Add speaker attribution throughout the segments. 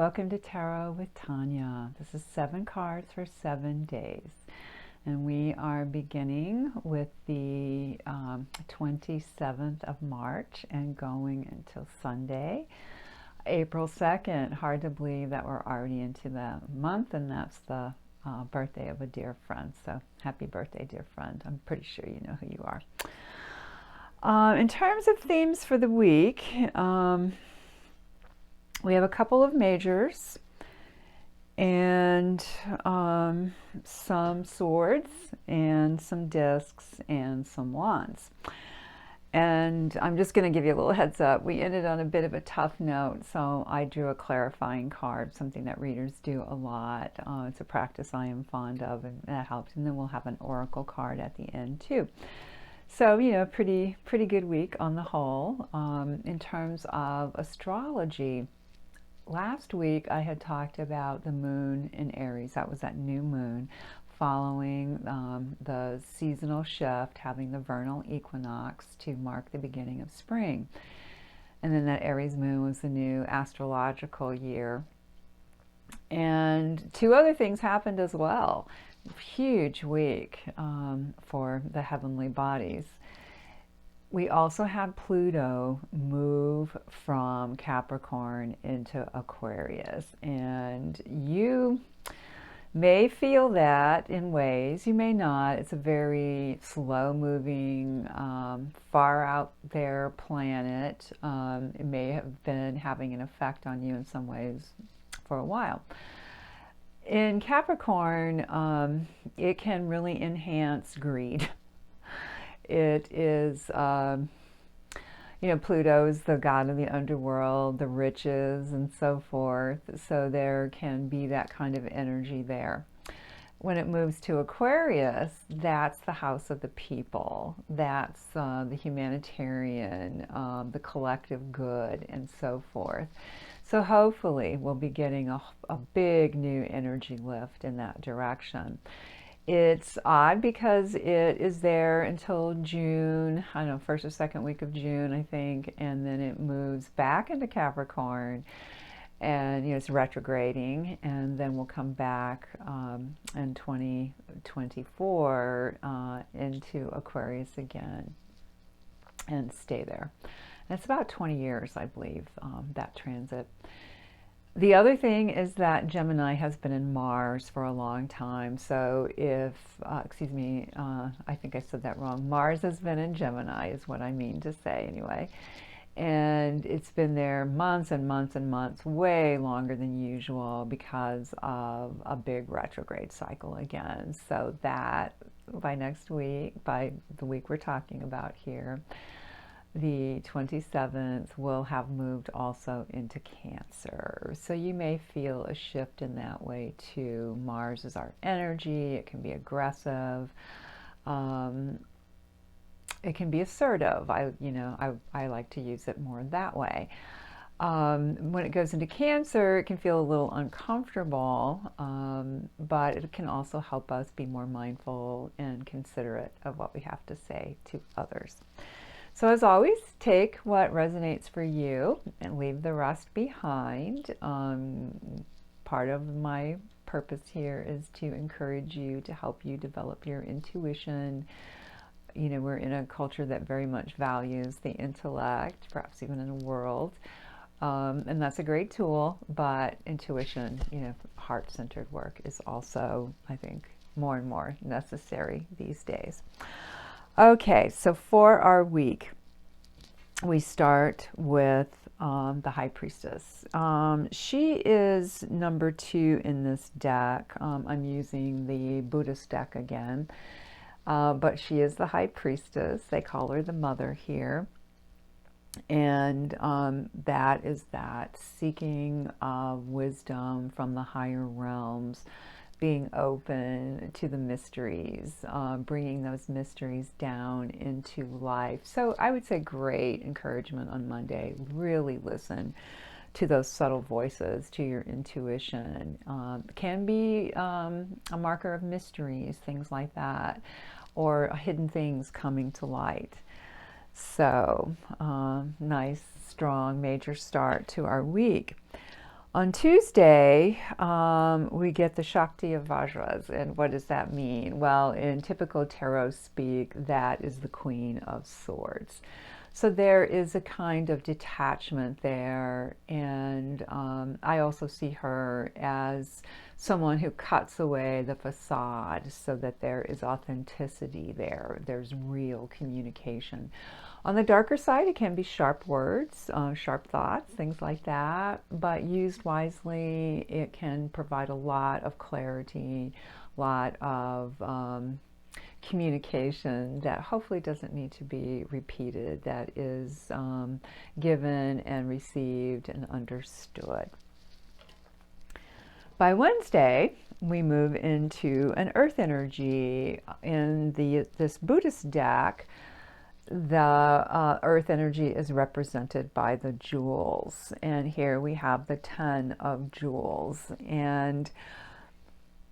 Speaker 1: welcome to Tarot with Tanya. This is 7 cards for 7 days. And we are beginning with the 27th of March and going until Sunday, April 2nd. Hard to believe that we're already into the month, and that's the birthday of a dear friend. So happy birthday, dear friend. I'm pretty sure you know who you are. In terms of themes for the week, we have a couple of majors and some swords and some discs and some wands. And I'm just going to give you a little heads up. We ended on a bit of a tough note, so I drew a clarifying card, something that readers do a lot. It's a practice I am fond of, and that helps. And then we'll have an oracle card at the end too. So, you know, pretty good week on the whole. In terms of astrology, last week I had talked about the moon in Aries. That was that new moon following the seasonal shift, having the vernal equinox to mark the beginning of spring. And then that Aries moon was the new astrological year. And two other things happened as well. Huge week for the heavenly bodies. We also had Pluto move from Capricorn into Aquarius, and you may feel that in ways, you may not. It's a very slow-moving, far out there planet. It may have been having an effect on you in some ways for a while. In Capricorn, it can really enhance greed. It is, you know, Pluto is the god of the underworld, the riches, and so forth. So there can be that kind of energy there. When it moves to Aquarius, that's the house of the people. That's the humanitarian, the collective good, and so forth. So hopefully we'll be getting a big new energy lift in that direction. It's odd because it is there until June, I don't know, first or second week of June, I think, and then it moves back into Capricorn, and you know, it's retrograding, and then we'll come back in 2024 into Aquarius again and stay there. And it's about 20 years, I believe, that transit. The other thing is that Gemini has been in Mars for a long time. So if, excuse me, I think I said that wrong. Mars has been in Gemini is what I mean to say anyway. And it's been there months and months and months, way longer than usual because of a big retrograde cycle again. So that by next week, by the week we're talking about here, the 27th will have moved also into Cancer. So you may feel a shift in that way too. Mars is our energy. It can be aggressive. It can be assertive. I like to use it more that way. When it goes into Cancer, it can feel a little uncomfortable, but it can also help us be more mindful and considerate of what we have to say to others. So as always, take what resonates for you and leave the rest behind. Part of my purpose here is to encourage you, to help you develop your intuition. You know, we're in a culture that very much values the intellect, perhaps even in a world. And that's a great tool, but intuition, you know, heart-centered work is also, I think, more and more necessary these days. Okay, so for our week, we start with the High Priestess. She is number 2 in this deck. I'm using the Buddhist deck again, but she is the High Priestess. They call her the Mother here. And that is that seeking of wisdom from the higher realms, being open to the mysteries, bringing those mysteries down into life. So I would say great encouragement on Monday. Really listen to those subtle voices, to your intuition. Can be a marker of mysteries, things like that, or hidden things coming to light. So nice, strong, major start to our week. On Tuesday, we get the Shakti of Vajras. And what does that mean? Well, in typical tarot speak, that is the Queen of Swords. So there is a kind of detachment there. And I also see her as someone who cuts away the facade so that there is authenticity there. There's real communication. On the darker side, it can be sharp words, sharp thoughts, things like that. But used wisely, it can provide a lot of clarity, a lot of communication that hopefully doesn't need to be repeated, that is given and received and understood. By Wednesday, we move into an earth energy. In this Buddhist deck, the earth energy is represented by the jewels. And here we have the 10 of jewels. And,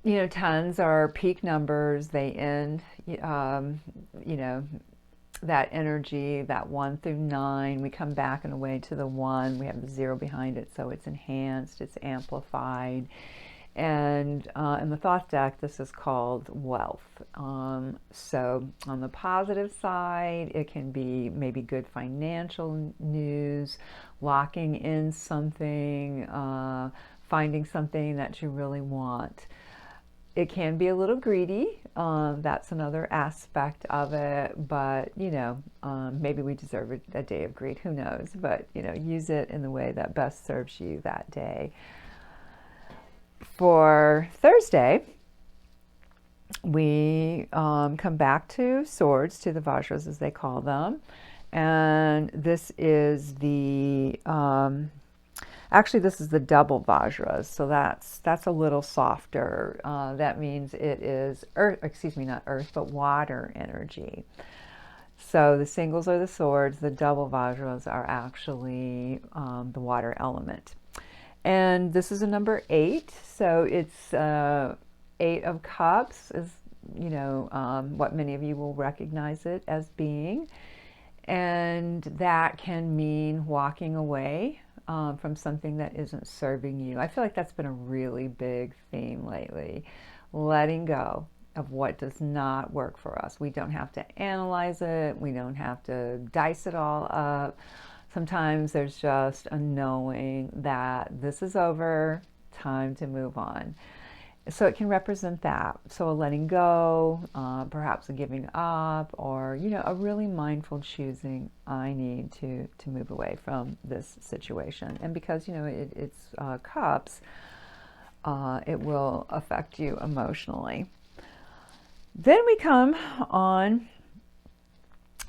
Speaker 1: you know, 10s are peak numbers. They end, you know, that energy, that 1 through 9. We come back in a way to the 1. We have the 0 behind it, so it's enhanced, it's amplified. And in the Thoth deck, this is called wealth. So on the positive side, it can be maybe good financial news, locking in something, finding something that you really want. It can be a little greedy. That's another aspect of it. But, you know, maybe we deserve a day of greed. Who knows? But, you know, use it in the way that best serves you that day. For Thursday, we come back to swords, to the Vajras as they call them. And this is the, actually this is the double Vajras. So that's a little softer. That means it is earth, excuse me, not earth, but water energy. So the singles are the swords, the double Vajras are actually the water element. And this is a number 8, so it's 8 of Cups is, you know, what many of you will recognize it as being. And that can mean walking away from something that isn't serving you. I feel like that's been a really big theme lately. Letting go of what does not work for us. We don't have to analyze it. We don't have to dice it all up. Sometimes there's just a knowing that this is over, time to move on. So it can represent that. So a letting go, perhaps a giving up, or, you know, a really mindful choosing. I need to move away from this situation. And because, you know, it's cups, it will affect you emotionally. Then we come on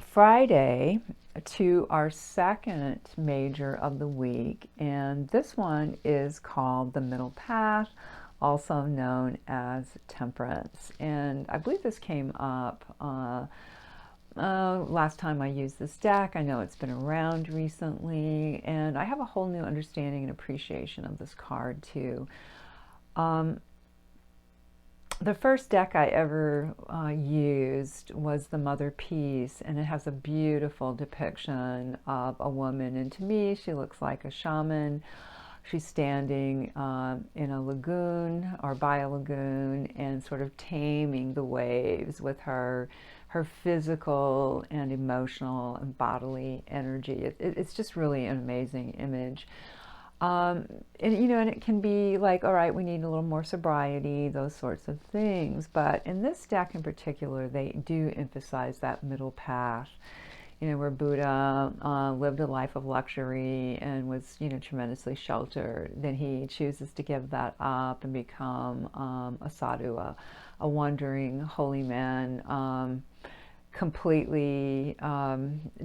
Speaker 1: Friday to our second major of the week, and this one is called the Middle Path, also known as Temperance. And I believe this came up last time I used this deck. I know it's been around recently, and I have a whole new understanding and appreciation of this card too. The first deck I ever used was the Mother Peace, and it has a beautiful depiction of a woman. And to me, she looks like a shaman. She's standing in a lagoon or by a lagoon and sort of taming the waves with her physical and emotional and bodily energy. It's just really an amazing image. And you know, and it can be like, all right, we need a little more sobriety, those sorts of things. But in this deck in particular, they do emphasize that middle path, you know, where Buddha lived a life of luxury and was, you know, tremendously sheltered. Then he chooses to give that up and become a sadhu, a wandering holy man, completely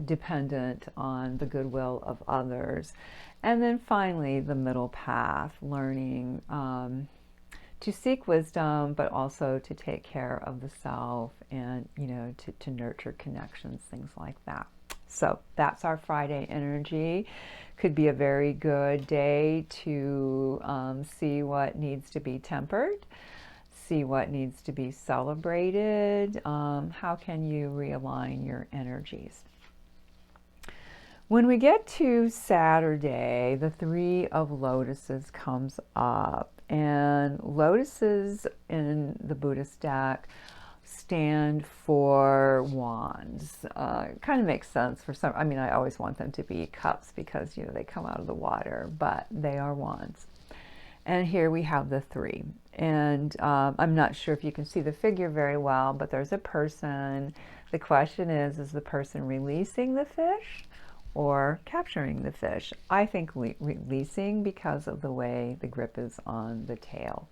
Speaker 1: dependent on the goodwill of others. And then finally, the middle path, learning to seek wisdom, but also to take care of the self and, you know, to nurture connections, things like that. So that's our Friday energy. Could be a very good day to see what needs to be tempered, see what needs to be celebrated. How can you realign your energies? When we get to Saturday, the Three of Lotuses comes up, and lotuses in the Buddhist deck stand for wands. It kind of makes sense for some. I mean, I always want them to be cups because, they come out of the water, but they are wands. And here we have the three. And I'm not sure if you can see the figure very well, but there's a person. The question is the person releasing the fish or capturing the fish? I think releasing because of the way the grip is on the tail.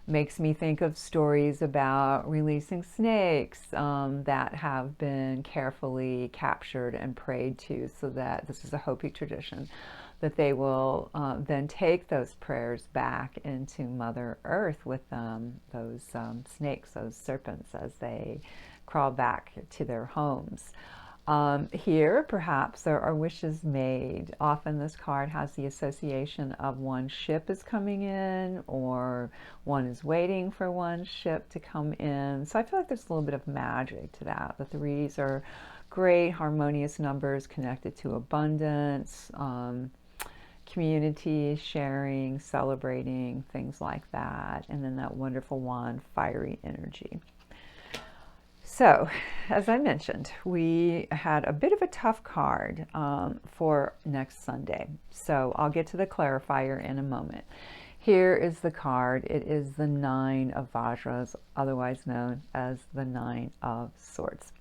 Speaker 1: Makes me think of stories about releasing snakes that have been carefully captured and prayed to, so that this is a Hopi tradition, that they will then take those prayers back into Mother Earth with them, those snakes, those serpents, as they crawl back to their homes. Here, perhaps there are wishes made. Often this card has the association of one ship is coming in, or one is waiting for one ship to come in. So I feel like there's a little bit of magic to that. The threes are great, harmonious numbers connected to abundance, community, sharing, celebrating, things like that. And then that wonderful wand, fiery energy. So, as I mentioned, we had a bit of a tough card for next Sunday. So I'll get to the clarifier in a moment. Here is the card. It is the Nine of Vajras, otherwise known as the Nine of Swords.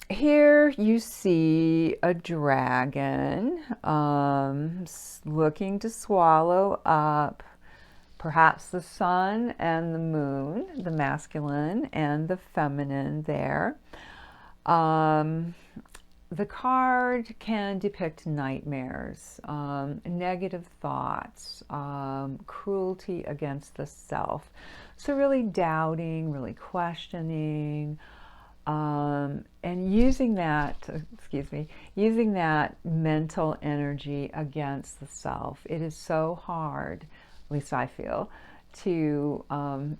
Speaker 1: Here you see a dragon looking to swallow up perhaps the sun and the moon, the masculine and the feminine there. The card can depict nightmares, negative thoughts, cruelty against the self. So really doubting, really questioning, and using that, using that mental energy against the self. It is so hard, at least I feel, to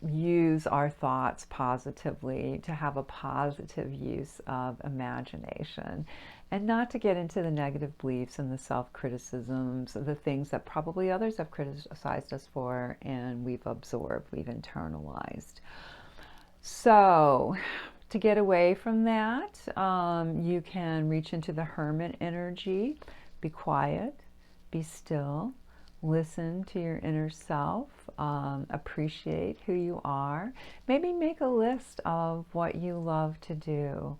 Speaker 1: use our thoughts positively, to have a positive use of imagination, and not to get into the negative beliefs and the self-criticisms, the things that probably others have criticized us for and we've absorbed, we've internalized. So to get away from that, you can reach into the hermit energy, be quiet, be still, listen to your inner self, appreciate who you are. Maybe make a list of what you love to do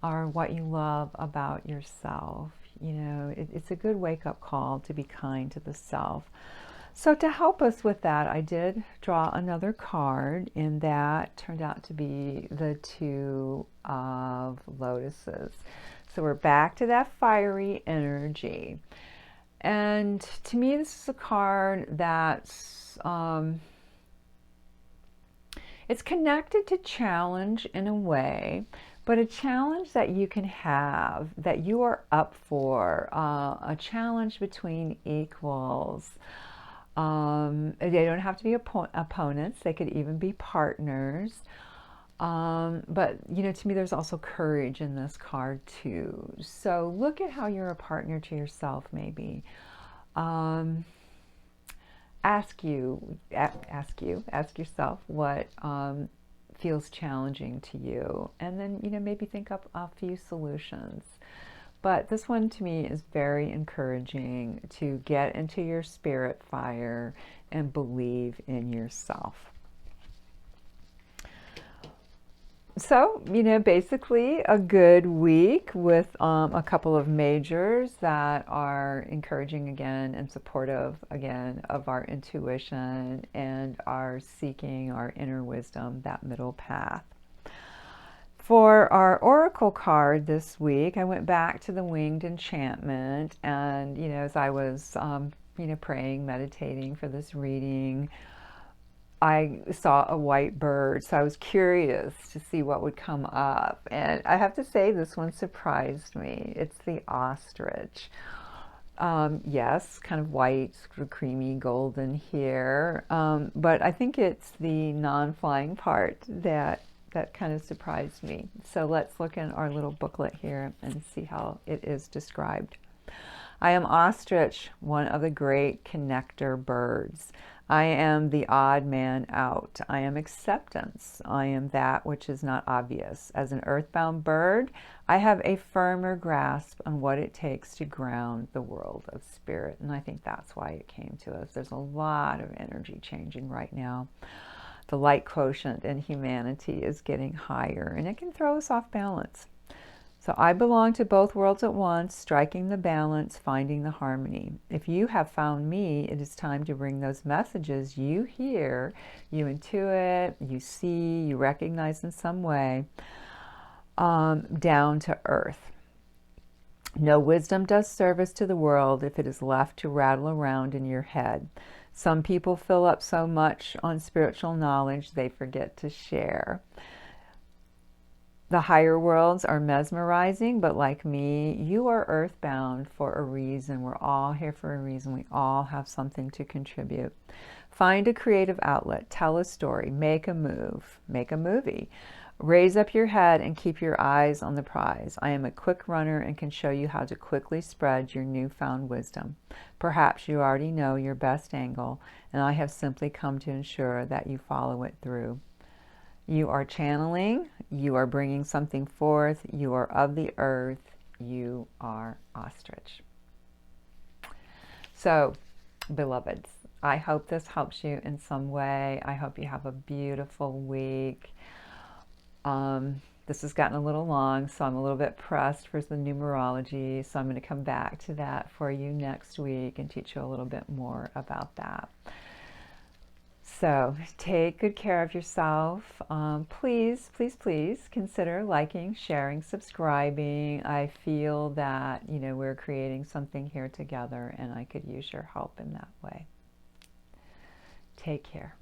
Speaker 1: or what you love about yourself. You know, it's a good wake-up call to be kind to the self. So to help us with that, I did draw another card, and that turned out to be the Two of Lotuses. So we're back to that fiery energy. And to me, this is a card that's, it's connected to challenge in a way, but a challenge that you can have, that you are up for, a challenge between equals. They don't have to be opponents, they could even be partners. But, you know, to me, there's also courage in this card too. So look at how you're a partner to yourself, maybe. Ask yourself what feels challenging to you, and then, you know, maybe think up a few solutions. But this one to me is very encouraging to get into your spirit fire and believe in yourself. So, you know, basically a good week with a couple of majors that are encouraging again and supportive again of our intuition and our seeking our inner wisdom, that middle path. For our oracle card this week, I went back to the Winged Enchantment, and, you know, as I was, you know, praying, meditating for this reading, I saw a white bird, so I was curious to see what would come up. And I have to say, this one surprised me. It's the ostrich. Yes, kind of white, creamy, golden here. But I think it's the non-flying part that that kind of surprised me. So let's look in our little booklet here and see how it is described. I am ostrich, one of the great connector birds. I am the odd man out. I am acceptance. I am that which is not obvious. As an earthbound bird, I have a firmer grasp on what it takes to ground the world of spirit. And I think that's why it came to us. There's a lot of energy changing right now. The light quotient in humanity is getting higher, and it can throw us off balance. So I belong to both worlds at once, striking the balance, finding the harmony. If you have found me, it is time to bring those messages you hear, you intuit, you see, you recognize in some way, down to earth. No wisdom does service to the world if it is left to rattle around in your head. Some people fill up so much on spiritual knowledge they forget to share. The higher worlds are mesmerizing, but like me, you are earthbound for a reason. We're all here for a reason. We all have something to contribute. Find a creative outlet, tell a story, make a move, make a movie. Raise up your head and keep your eyes on the prize. I am a quick runner and can show you how to quickly spread your newfound wisdom. Perhaps you already know your best angle, and I have simply come to ensure that you follow it through. You are channeling, you are bringing something forth, you are of the earth, you are ostrich. So, beloveds, I hope this helps you in some way. I hope you have a beautiful week. This has gotten a little long, so I'm a little bit pressed for the numerology, so I'm going to come back to that for you next week and teach you a little bit more about that. So take good care of yourself. Please, please, please consider liking, sharing, subscribing. I feel that, we're creating something here together, and I could use your help in that way. Take care.